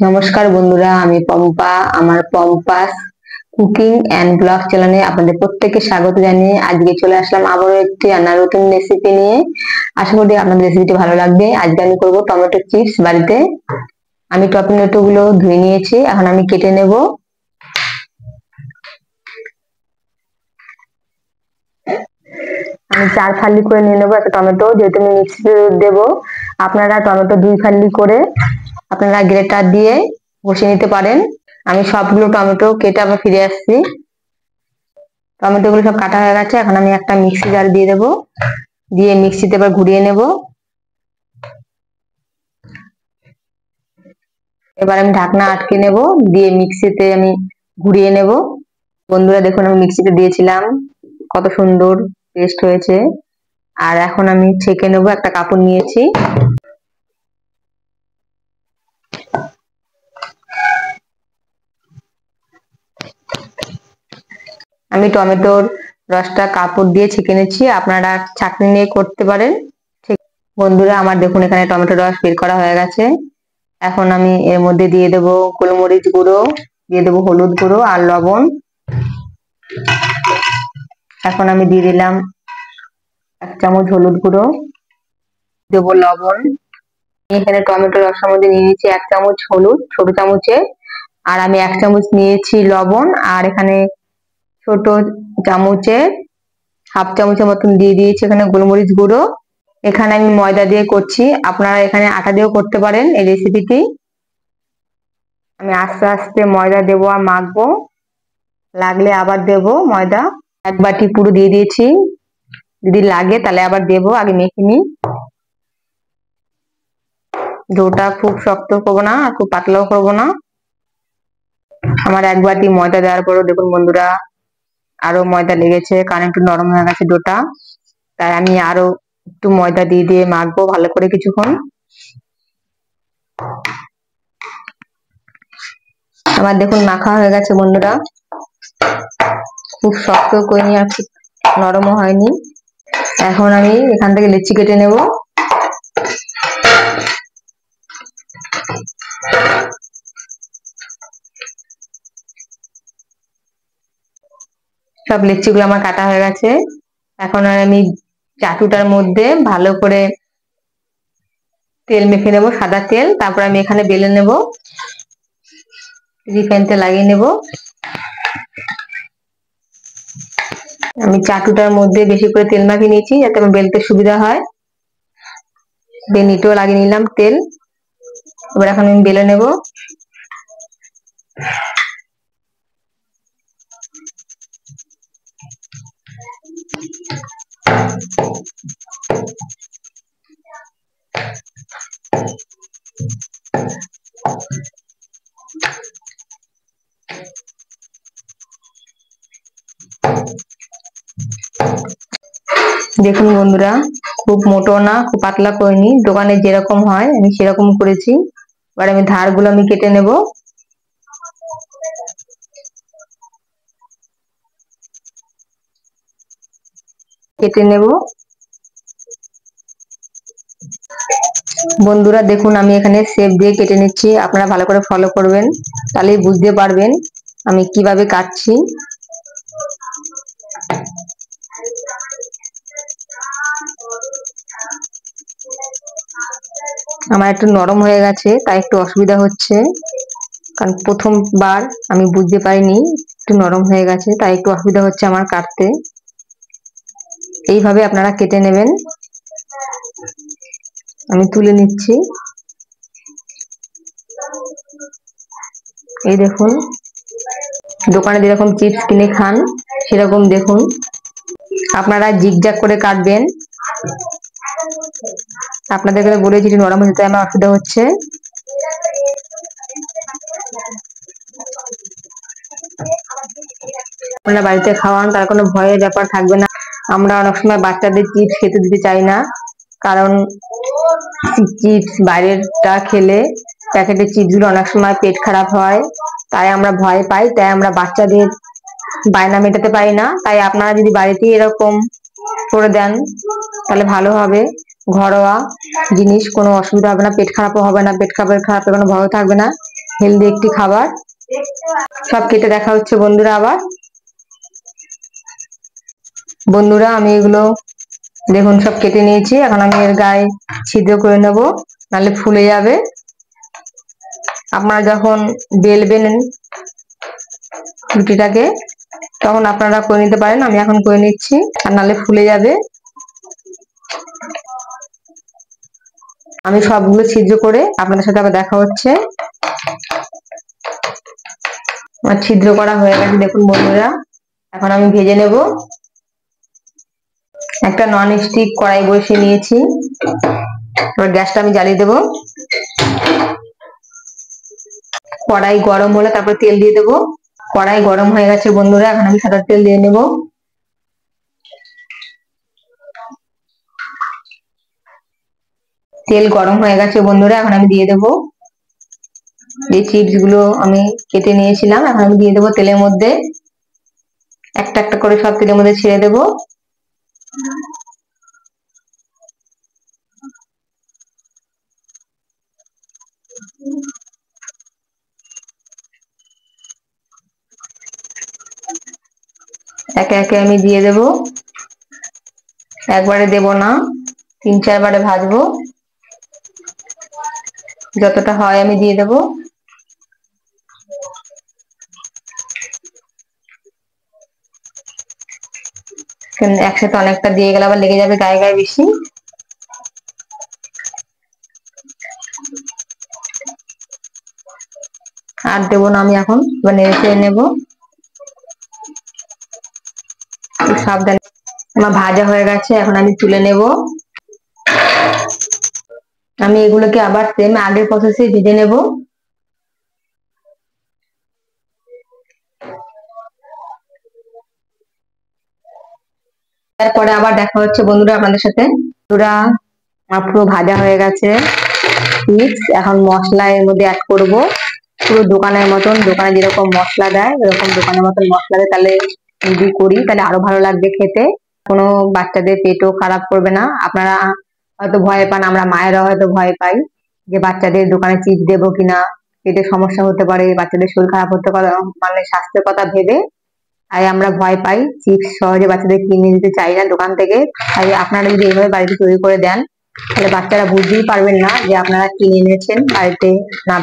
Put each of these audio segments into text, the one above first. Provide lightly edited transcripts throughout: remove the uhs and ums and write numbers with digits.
নমস্কার বন্ধুরা, আমি পম্পা। আমার পম্পাস কুকিং অ্যান্ড ব্লগ চ্যানেলে আপনাদের প্রত্যেককে স্বাগত জানিয়ে আজকে চলে আসলাম আবারও একটি রান্নার নতুন রেসিপি নিয়ে। আশা করি আপনাদের রেসিপিটি ভালো লাগবে। আজকে আমি করবো টমেটো চিপস বাড়িতে। আমি টমেটো গুলো ধুয়ে নিয়েছি, এখন আমি কেটে নেব। আমি 4 ফালি করে নিয়ে নেবো একটা টমেটো, যেহেতু আমি মিক্সিতে দেবো। আপনারা টমেটো 2 ফালি করে আপনারা গ্রেটার দিয়ে ঘষে নিতে পারেন। আমি সবগুলো টমেটো কেটে আবার ফিরে আসছি। টমেটো গুলো সব কাটা হয়ে গেছে, এখন আমি একটা মিক্সি জার দিয়ে দেবো, দিয়ে মিক্সিতে এবার ঘুরিয়ে নেব। এবার আমি ঢাকনা আটকে নেব, দিয়ে মিক্সিতে আমি ঘুরিয়ে নেব। বন্ধুরা দেখুন, আমি মিক্সিতে দিয়েছিলাম, কত সুন্দর পেস্ট হয়েছে। আর এখন আমি ছেঁকে নেব, একটা কাপড় নিয়েছি। আমি টমেটোর রসটা কাপড় দিয়ে ছেঁকে নিচ্ছি, আপনারা ছাঁকনি নিয়ে করতে পারেন। বন্ধুরা আমার দেখুন, এখানে টমেটো রস বের করা হয়ে গেছে। এখন আমি এর মধ্যে দিয়ে দেব গোলমরিচ গুঁড়ো, দিয়ে দেব হলুদ গুঁড়ো আর লবণ। এখন আমি দিয়ে দিলাম 1 চামচ হলুদ গুঁড়ো, দেব লবণ। এখানে টমেটো রসের মধ্যে নিয়ে নিয়েছি 1 চামচ হলুদ ছোট চামচে, আর আমি 1 চামচ নিয়েছি লবণ, আর এখানে ছোট চামচে হাফ চামচের মতন দিয়ে দিয়েছি এখানে গোলমরিচ গুঁড়ো। এখানে আমি ময়দা দিয়ে করছি, আপনারা এখানে আটা দিয়েও করতে পারেন এই রেসিপিটি। আমি আস্তে আস্তে ময়দা দেবো আর মাখবো, লাগলে আবার দেব ময়দা। 1 বাটি পুরো দিয়ে দিয়েছি, যদি লাগে তাহলে আবার দেবো, আগে মেখে নিই। ডোটা খুব শক্ত করবো না আর খুব পাতলাও করবো না। আমার 1 বাটি ময়দা দেওয়ার পরও দেখুন বন্ধুরা, আরো ময়দা লেগেছে, কারণ একটু নরম হয়ে গেছে ডোটা। তাই আমি আরো একটু ময়দা দিয়ে দিয়ে মাখবো ভালো করে কিছুক্ষণ। আমার দেখুন মাখা হয়ে গেছে বন্ধুরা, খুব শক্ত করিনি আর খুব নরমও হয়নি। এখন আমি এখান থেকে লেচি কেটে নেব। সব লেচিগুলো আমার কাটা হয়ে গেছে। এখন আমি চাটুটার মধ্যে ভালো করে তেল মেখে নেব, সাদা তেল। তারপর আমি এখানে বেলে নেব, রিফাইন তেল লাগিয়ে নেব। আমি চাটুটার মধ্যে বেশি করে তেল মাখিয়ে নিয়েছি, যাতে আমার বেলতে সুবিধা হয়। বেনিটেও লাগিয়ে নিলাম তেল। এবার এখন আমি বেলে নেব। দেখুন বন্ধুরা, খুব মোটো না খুব পাতলা করিনি, দোকানে যেরকম হয় আমি সেরকম করেছি। এবার আমি ধারগুলো আমি কেটে নেব। কেটে নেব। বন্ধুরা দেখুন, আমি এখানে শেপ দিয়ে কেটে নিচ্ছি, আপনারা ভালো করে ফলো করবেন, তাহলেই বুঝতে পারবেন আমি কিভাবে কাটছি। আমার একটু নরম হয়ে গেছে, তাই একটু অসুবিধা হচ্ছে, কারণ প্রথমবার আমি বুঝতে পারিনি, একটু নরম হয়ে গেছে তাই একটু অসুবিধা হচ্ছে আমার কাটতে। এইভাবে আপনারা কেটে নেবেন। আমি তুলে নিচ্ছি। এই দেখুন, দোকানে যেরকম চিপস কিনে খান সেরকম দেখুন, আপনারা জিগজ্যাগ করে কাটবেন। আপনাদেরকে বলেছি যে নরম হতে আমার অসুবিধা হচ্ছে। আপনারা বাড়িতে খাওয়ান, তার কোনো ভয়ের ব্যাপার থাকবে না। আমরা অনেক সময় বাচ্চাদের চিপস খেতে দিতে চাই না, কারণ চিপস বাইরেরটা খেলে প্যাকেটের চিপসগুলো অনেক সময় পেট খারাপ হয়, তাই আমরা ভয় পাই, তাই আমরা বাচ্চাদের বায়না মেটাতে পারি না। তাই আপনারা যদি বাড়িতেই এরকম করে দেন তাহলে ভালো হবে। ঘরোয়া জিনিস, কোনো অসুবিধা হবে না, পেট খারাপও হবে না, পেট খারাপের কোনো ভয় থাকবে না। হেলদি একটি খাবার। সব কেটে দেখা হচ্ছে বন্ধুরা। আবার বন্ধুরা আমি এগুলো দেখুন সব কেটে নিয়েছি। এখন আমি এর গায়ে ছিদ্র করে নেব, নাহলে ফুলে যাবে। আপনারা যখন বেলবেন রুটিটাকে তখন আপনারা করে নিতে পারেন, আমি এখন করে নিচ্ছি, আর নাহলে ফুলে যাবে। আমি সবগুলো ছিদ্র করে আপনাদের সাথে আবার দেখা হচ্ছে। আমার ছিদ্র করা হয়ে গেছে দেখুন বন্ধুরা। এখন আমি ভেজে নেব। একটা নন স্টিক কড়াই বসিয়ে নিয়েছি, এবার গ্যাসটা আমি জ্বালিয়ে দেব। কড়াই গরম হলে তারপর তেল দিয়ে দেবো। কড়াই গরম হয়ে গেছে বন্ধুরা, এখন আমি সাদা তেল দিয়ে নেব। তেল গরম হয়ে গেছে বন্ধুরা, এখন আমি দিয়ে দেবো যে চিপস গুলো আমি কেটে নিয়েছিলাম। এখন আমি দিয়ে দেবো তেলের মধ্যে, একটা একটা করে সব তেলের মধ্যে ছেড়ে দেবো। একে একে আমি দিয়ে দেব, একবারে দেব না, 3-4 বারে ভাজবো। যতটা হয় আমি দিয়ে দেব। একসাথে অনেকটা দিয়ে গেলে আবার লেগে যাবে গায়ে গায়ে বেশি। আর দেবো না আমি এখন, এবার নেড়ে চেড়ে নেবো সাবধানে। আমার ভাজা হয়ে গেছে, এখন আমি তুলে নেব। আমি এগুলোকে আবার সেম আগের প্রসেসে ভেজে নেব। তারপরে আবার দেখা হচ্ছে বন্ধুরা আপনাদের সাথে। বন্ধুরা আমার পুরো ভাজা হয়ে গেছে চিপস। এখন মশলা এর মধ্যে অ্যাড করব, পুরো দোকানের মতন, দোকানে যেরকম মশলা দেয় এরকম দোকানের মতন মশলা দেয়। তাহলে যদি করি তাহলে আরো ভালো লাগবে খেতে, কোনো বাচ্চাদের পেটও খারাপ করবে না। আপনারা হয়তো ভয় পান, আমরা মায়েরা হয়তো ভয় পাই যে বাচ্চাদের দোকানে চিপস দেবো কিনা, পেটের সমস্যা হতে পারে, বাচ্চাদের শরীর খারাপ হতে পারে, মানে স্বাস্থ্যের কথা ভেবে তাই আমরা ভয় পাই, চিপস সহজে বাচ্চাদের কিনে দিতে চাই না দোকান থেকে। তাই আপনারা যদি এইভাবে বাড়িতে তৈরি করে দেন তাহলে বাচ্চারা বুঝতেই পারবেন না যে আপনারা কিনে এনেছেন বাড়িতে, না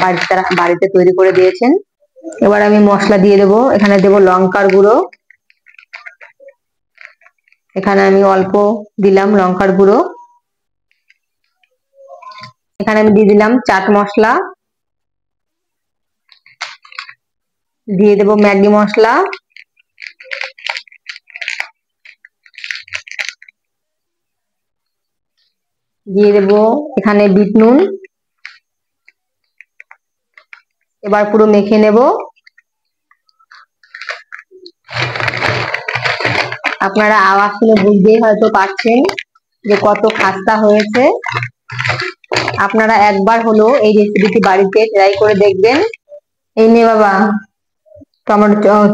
বাড়িতে তৈরি করে দিয়েছেন। এবার আমি মশলা দিয়ে দেবো। এখানে দেবো লঙ্কার গুঁড়ো, এখানে আমি অল্প দিলাম লঙ্কার গুঁড়ো। এখানে আমি দিয়ে দিলাম চাট মশলা, দিয়ে দেবো ম্যাগি মশলা, দিয়ে দেবো এখানে বিট নুন। এবার পুরো মেখে নেব। আপনারা আওয়াজ শুনে বুঝতেই হয়তো পারছেন যে কত খাস্তা হয়েছে। আপনারা একবার হলো এই রেসিপিটি বাড়িতে ট্রাই করে দেখবেন। এই নে বাবা,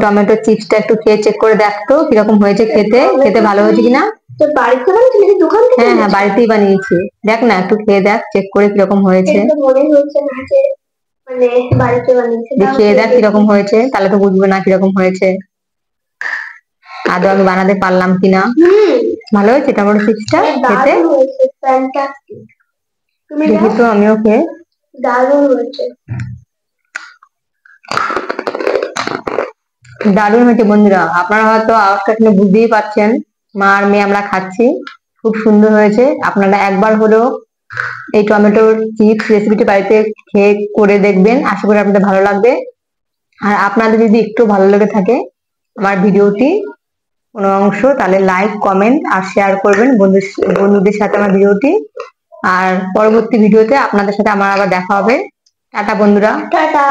টমেটো চিপসটা একটু খেয়ে চেক করে দেখতো কিরকম হয়েছে খেতে, খেতে ভালো হয়েছে কিনা। তো বাড়িতে বানিয়েছি নাকি দোকান থেকে? হ্যাঁ হ্যাঁ বাড়িতেই বানিয়েছি। দেখ না, একটু খেয়ে দেখ, চেক করে কিরকম হয়েছে। মনে হচ্ছে না যে মানে বাড়িতে বানিয়েছি। খেয়ে দেখ কিরকম হয়েছে, তাহলে তো বুঝবে না কিরকম হয়েছে, আদৌ আমি বানাতে পারলাম কিনা। ভালো হয়েছে টমেটো চিপসটা খেতে? দেখি তো আমিও খেয়ে। দারুণ হয়েছে, দারুণ হয়েছে বন্ধুরা। আপনারা হয়তো আওয়াজটা শুনে বুঝতেই পারছেন, মা আর মেয়ে আমরা খাচ্ছি, খুব সুন্দর হয়েছে। আপনারা একবার হলেও এই টমেটোর চিপস রেসিপিটি বাড়িতে খেয়ে করে দেখবেন, আশা করি আপনাদের ভালো লাগবে। আর আপনাদের যদি একটু ভালো লেগে থাকে আমার ভিডিওটি কোনো অংশ, তাহলে লাইক কমেন্ট আর শেয়ার করবেন বন্ধুদের সাথে আমার ভিডিওটি। আর পরবর্তী ভিডিওতে আপনাদের সাথে আমার আবার দেখা হবে। টাটা বন্ধুরা, টাটা।